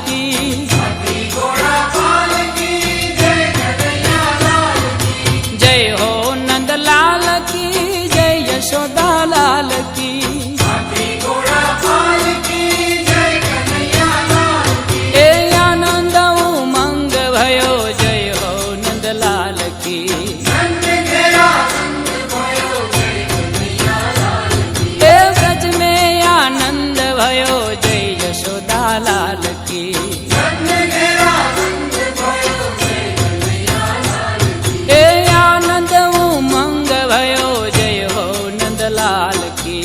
की। जय हो नंदलाल की, जय यशोदा लाल की। ए आनंद उमंग भयो, जय हो नंदलाल की। ए ब्रज में आनंद भयो, जय यशोदा लाल की। ए आनंद उमंग भयो, जय हो नंदलाल की।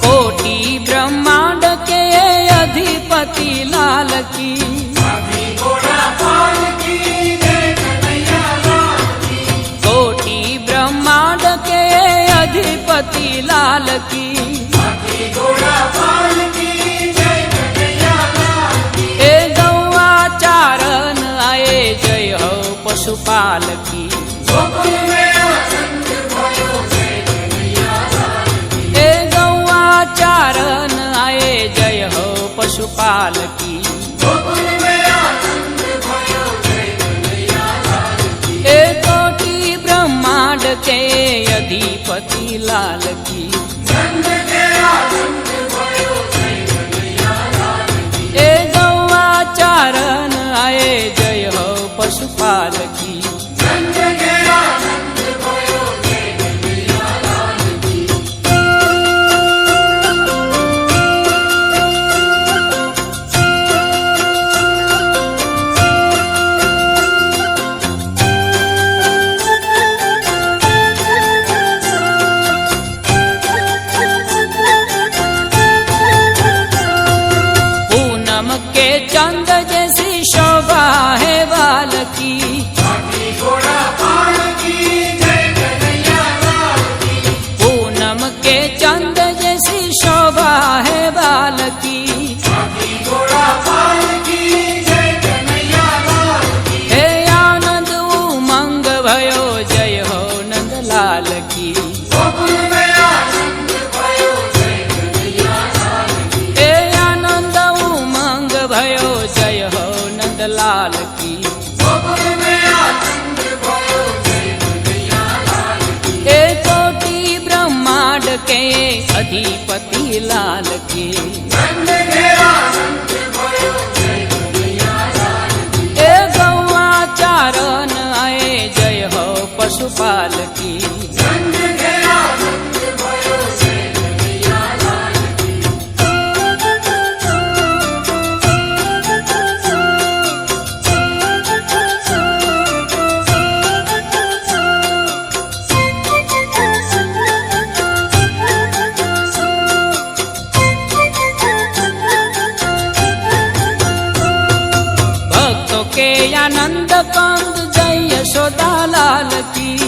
कोटि ब्रह्मांड के अधिपति लाल की। कोटि ब्रह्मांड के अधिपति लाल की। ए गौआ चारण आए, जय हो पशुपाल की। ए गौआ चारण आए, जय हो पशुपाल की। ए कोटि ब्रह्मांड के अधिपति लाल की। ए गौआ चारण आए, जय हो पशुपाल की। पूनम के चंद जैसी शोभा है बाल की। पूनम के चंद जैसी शोभा है बाल की। हे आनंद उमंग भयो, जय हो नंदलाल की। हे आनंद उमंग भयो, जय हो नंदलाल की। ए कोटि ब्रह्मांड के अधिपति लाल की। ए गौआ चारण आए, जय हो पशुपाल की। भक्तों के आनंद कंद, जय यशोदा लाल की।